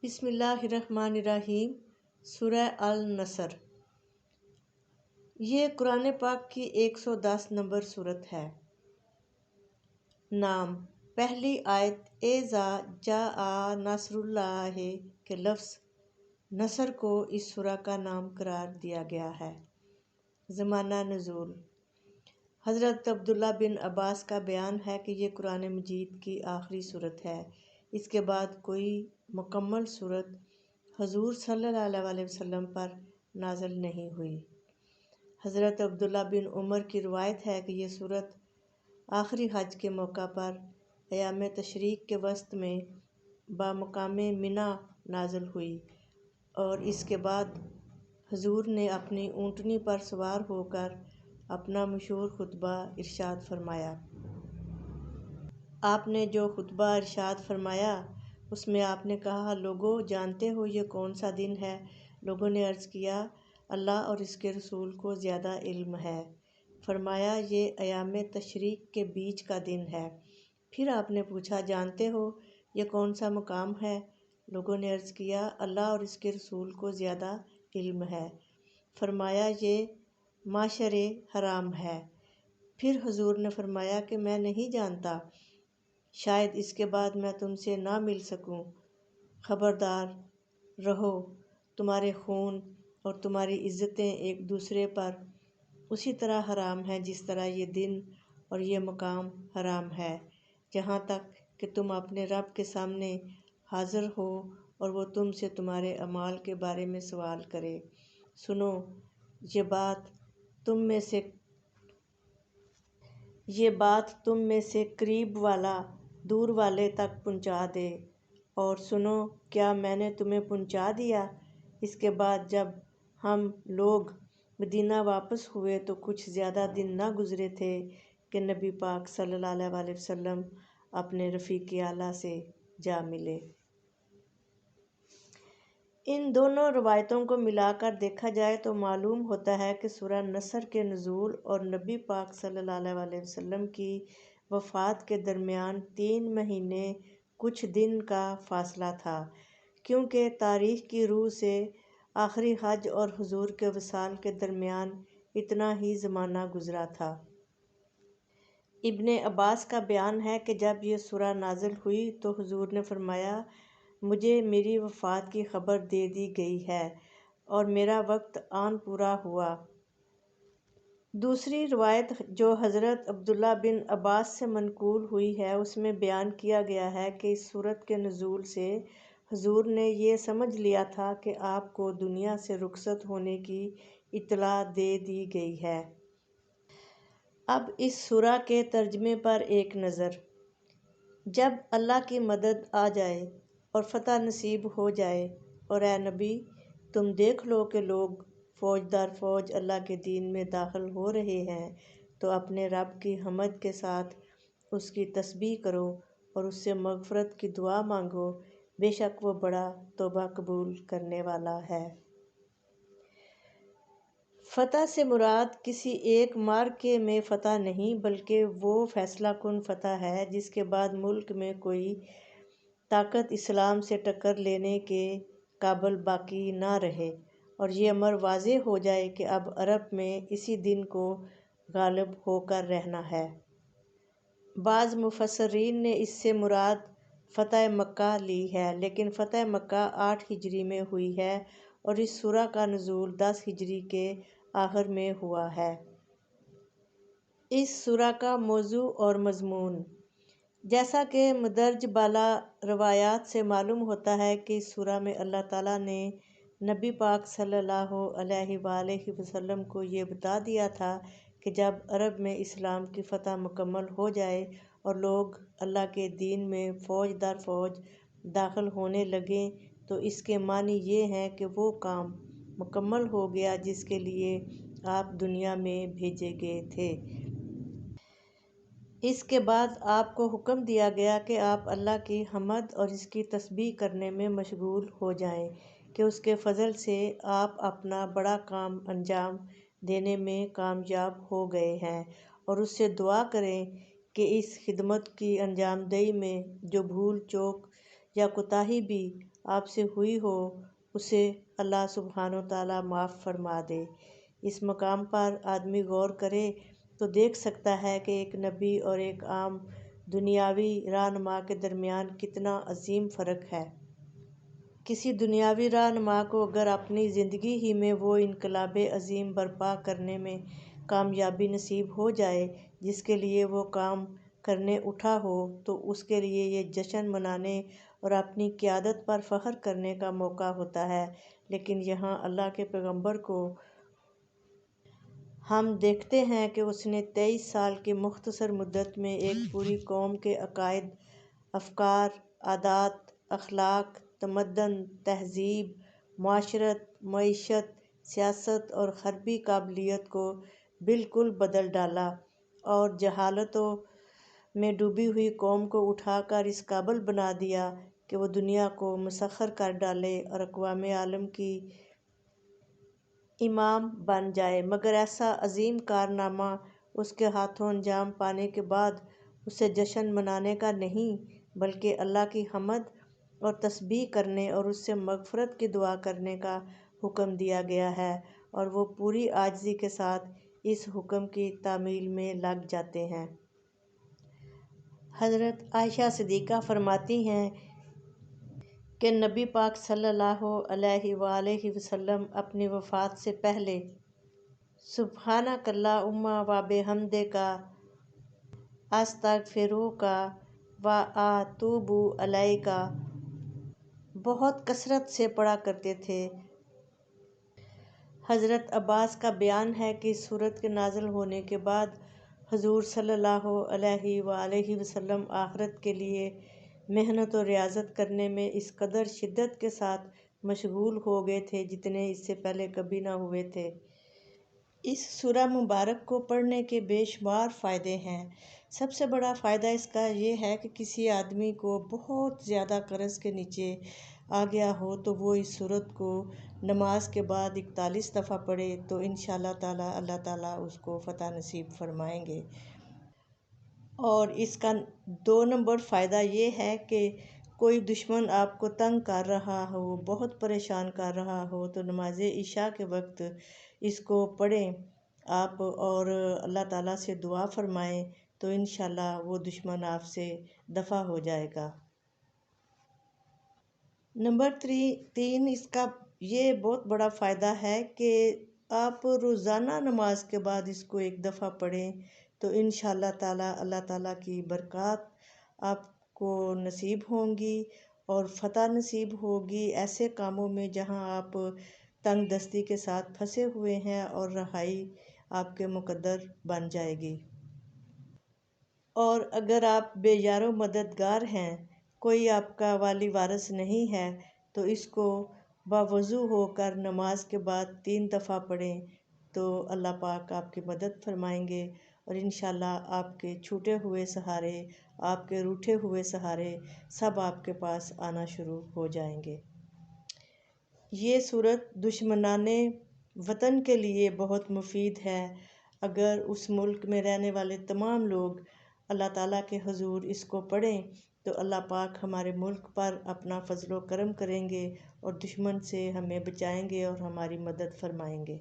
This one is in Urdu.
بسم اللہ الرحمن الرحیم۔ سورہ النصر۔ یہ قرآن پاک کی 110 نمبر سورت ہے۔ نام: پہلی آیت اذا جاء نصر اللہ کے لفظ نصر کو اس سورہ کا نام قرار دیا گیا ہے۔ زمانہ نزول: حضرت عبداللہ بن عباس کا بیان ہے کہ یہ قرآن مجید کی آخری سورت ہے۔ اس کے بعد کوئی مکمل سورت حضور صلی اللہ علیہ وسلم پر نازل نہیں ہوئی۔ حضرت عبداللہ بن عمر کی روایت ہے کہ یہ سورت آخری حج کے موقع پر ایام تشریق کے وسط میں بمقام منی نازل ہوئی اور اس کے بعد حضور نے اپنی اونٹنی پر سوار ہو کر اپنا مشہور خطبہ ارشاد فرمایا۔ آپ نے جو خطبہ ارشاد فرمایا اس میں آپ نے کہا، لوگو جانتے ہو یہ کون سا دن ہے؟ لوگوں نے عرض کیا، اللہ اور اس کے رسول کو زیادہ علم ہے۔ فرمایا، یہ ایام تشریق کے بیچ کا دن ہے۔ پھر آپ نے پوچھا، جانتے ہو یہ کون سا مقام ہے؟ لوگوں نے عرض کیا، اللہ اور اس کے رسول کو زیادہ علم ہے۔ فرمایا، یہ معشر حرام ہے۔ پھر حضور نے فرمایا کہ میں نہیں جانتا، شاید اس کے بعد میں تم سے نہ مل سکوں۔ خبردار رہو، تمہارے خون اور تمہاری عزتیں ایک دوسرے پر اسی طرح حرام ہیں جس طرح یہ دن اور یہ مقام حرام ہے، جہاں تک کہ تم اپنے رب کے سامنے حاضر ہو اور وہ تم سے تمہارے اعمال کے بارے میں سوال کرے۔ سنو، یہ بات تم میں سے قریب والا دور والے تک پہنچا دے، اور سنو، کیا میں نے تمہیں پہنچا دیا؟ اس کے بعد جب ہم لوگ مدینہ واپس ہوئے تو کچھ زیادہ دن نہ گزرے تھے کہ نبی پاک صلی اللہ علیہ وسلم اپنے رفیق اعلیٰ سے جا ملے۔ ان دونوں روایتوں کو ملا کر دیکھا جائے تو معلوم ہوتا ہے کہ سورہ نصر کے نزول اور نبی پاک صلی اللہ علیہ وسلم کی وفات کے درمیان 3 مہینے کچھ دن کا فاصلہ تھا، کیونکہ تاریخ کی روح سے آخری حج اور حضور کے وصال کے درمیان اتنا ہی زمانہ گزرا تھا۔ ابن عباس کا بیان ہے کہ جب یہ سورہ نازل ہوئی تو حضور نے فرمایا، مجھے میری وفات کی خبر دے دی گئی ہے اور میرا وقت آن پورا ہوا۔ دوسری روایت جو حضرت عبداللہ بن عباس سے منقول ہوئی ہے اس میں بیان کیا گیا ہے کہ اس سورت کے نزول سے حضور نے یہ سمجھ لیا تھا کہ آپ کو دنیا سے رخصت ہونے کی اطلاع دے دی گئی ہے۔ اب اس سورہ کے ترجمے پر ایک نظر۔ جب اللہ کی مدد آ جائے اور فتح نصیب ہو جائے اور اے نبی تم دیکھ لو کہ لوگ فوج در فوج اللہ کے دین میں داخل ہو رہے ہیں تو اپنے رب کی حمد کے ساتھ اس کی تسبیح کرو اور اس سے مغفرت کی دعا مانگو، بے شک وہ بڑا توبہ قبول کرنے والا ہے۔ فتح سے مراد کسی ایک معرکے میں فتح نہیں بلکہ وہ فیصلہ کن فتح ہے جس کے بعد ملک میں کوئی طاقت اسلام سے ٹکر لینے کے قابل باقی نہ رہے اور یہ امر واضح ہو جائے کہ اب عرب میں اسی دن کو غالب ہو کر رہنا ہے۔ بعض مفسرین نے اس سے مراد فتح مکہ لی ہے، لیکن فتح مکہ 8 ہجری میں ہوئی ہے اور اس سورہ کا نزول 10 ہجری کے آخر میں ہوا ہے۔ اس سورہ کا موضوع اور مضمون: جیسا کہ مندرجہ بالا روایات سے معلوم ہوتا ہے کہ اس سورہ میں اللہ تعالیٰ نے نبی پاک صلی اللہ علیہ وآلہ وسلم کو یہ بتا دیا تھا کہ جب عرب میں اسلام کی فتح مکمل ہو جائے اور لوگ اللہ کے دین میں فوج در فوج داخل ہونے لگیں تو اس کے معنی یہ ہیں کہ وہ کام مکمل ہو گیا جس کے لیے آپ دنیا میں بھیجے گئے تھے۔ اس کے بعد آپ کو حکم دیا گیا کہ آپ اللہ کی حمد اور اس کی تسبیح کرنے میں مشغول ہو جائیں کہ اس کے فضل سے آپ اپنا بڑا کام انجام دینے میں کامیاب ہو گئے ہیں، اور اس سے دعا کریں کہ اس خدمت کی انجام دہی میں جو بھول چوک یا کوتاہی بھی آپ سے ہوئی ہو اسے اللہ سبحانہ و تعالیٰ معاف فرما دے۔ اس مقام پر آدمی غور کرے تو دیکھ سکتا ہے کہ ایک نبی اور ایک عام دنیاوی رہنما کے درمیان کتنا عظیم فرق ہے۔ کسی دنیاوی رہنما کو اگر اپنی زندگی ہی میں وہ انقلاب عظیم برپا کرنے میں کامیابی نصیب ہو جائے جس کے لیے وہ کام کرنے اٹھا ہو تو اس کے لیے یہ جشن منانے اور اپنی قیادت پر فخر کرنے کا موقع ہوتا ہے، لیکن یہاں اللہ کے پیغمبر کو ہم دیکھتے ہیں کہ اس نے 23 سال کی مختصر مدت میں ایک پوری قوم کے عقائد، افکار، عادات، اخلاق، تمدن، تہذیب، معاشرت، معیشت، سیاست اور حربی قابلیت کو بالکل بدل ڈالا اور جہالتوں میں ڈوبی ہوئی قوم کو اٹھا کر اس قابل بنا دیا کہ وہ دنیا کو مسخر کر ڈالے اور اقوام عالم کی امام بن جائے۔ مگر ایسا عظیم کارنامہ اس کے ہاتھوں انجام پانے کے بعد اسے جشن منانے کا نہیں بلکہ اللہ کی حمد اور تسبیح کرنے اور اس سے مغفرت کی دعا کرنے کا حکم دیا گیا ہے، اور وہ پوری عاجزی کے ساتھ اس حکم کی تعمیل میں لگ جاتے ہیں۔ حضرت عائشہ صدیقہ فرماتی ہیں کہ نبی پاک صلی اللہ علیہ وآلہ وسلم اپنی وفات سے پہلے سبحانک اللہم و بحمدک استغفروک و اتوب الیک بہت کثرت سے پڑھا کرتے تھے۔ حضرت عباس کا بیان ہے کہ اس سورت کے نازل ہونے کے بعد حضور صلی اللہ علیہ وآلہ وسلم آخرت کے لیے محنت و ریاضت کرنے میں اس قدر شدت کے ساتھ مشغول ہو گئے تھے جتنے اس سے پہلے کبھی نہ ہوئے تھے۔ اس سورہ مبارک کو پڑھنے کے بے شمار فائدے ہیں۔ سب سے بڑا فائدہ اس کا یہ ہے کہ کسی آدمی کو بہت زیادہ قرض کے نیچے آ گیا ہو تو وہ اس سورت کو نماز کے بعد 41 دفعہ پڑھے تو انشاءاللہ تعالیٰ اللہ تعالیٰ اس کو فتح نصیب فرمائیں گے۔ اور اس کا 2 نمبر فائدہ یہ ہے کہ کوئی دشمن آپ کو تنگ کر رہا ہو، بہت پریشان کر رہا ہو تو نماز عشاء کے وقت اس کو پڑھیں آپ اور اللہ تعالیٰ سے دعا فرمائیں تو انشاءاللہ وہ دشمن آپ سے دفع ہو جائے گا۔ نمبر 3 اس کا یہ بہت بڑا فائدہ ہے کہ آپ روزانہ نماز کے بعد اس کو 1 دفعہ پڑھیں تو انشاءاللہ تعالیٰ اللہ تعالیٰ کی برکات آپ کو نصیب ہوں گی اور فتح نصیب ہوگی ایسے کاموں میں جہاں آپ تنگ دستی کے ساتھ پھنسے ہوئے ہیں اور رہائی آپ کے مقدر بن جائے گی۔ اور اگر آپ بے یار و مددگار ہیں، کوئی آپ کا والی وارث نہیں ہے تو اس کو باوضو ہو کر نماز کے بعد 3 دفعہ پڑھیں تو اللہ پاک آپ کی مدد فرمائیں گے اور انشاءاللہ آپ کے چھوٹے ہوئے سہارے، آپ کے روٹھے ہوئے سہارے سب آپ کے پاس آنا شروع ہو جائیں گے۔ یہ سورت دشمنان وطن کے لیے بہت مفید ہے۔ اگر اس ملک میں رہنے والے تمام لوگ اللہ تعالیٰ کے حضور اس کو پڑھیں تو اللہ پاک ہمارے ملک پر اپنا فضل و کرم کریں گے اور دشمن سے ہمیں بچائیں گے اور ہماری مدد فرمائیں گے۔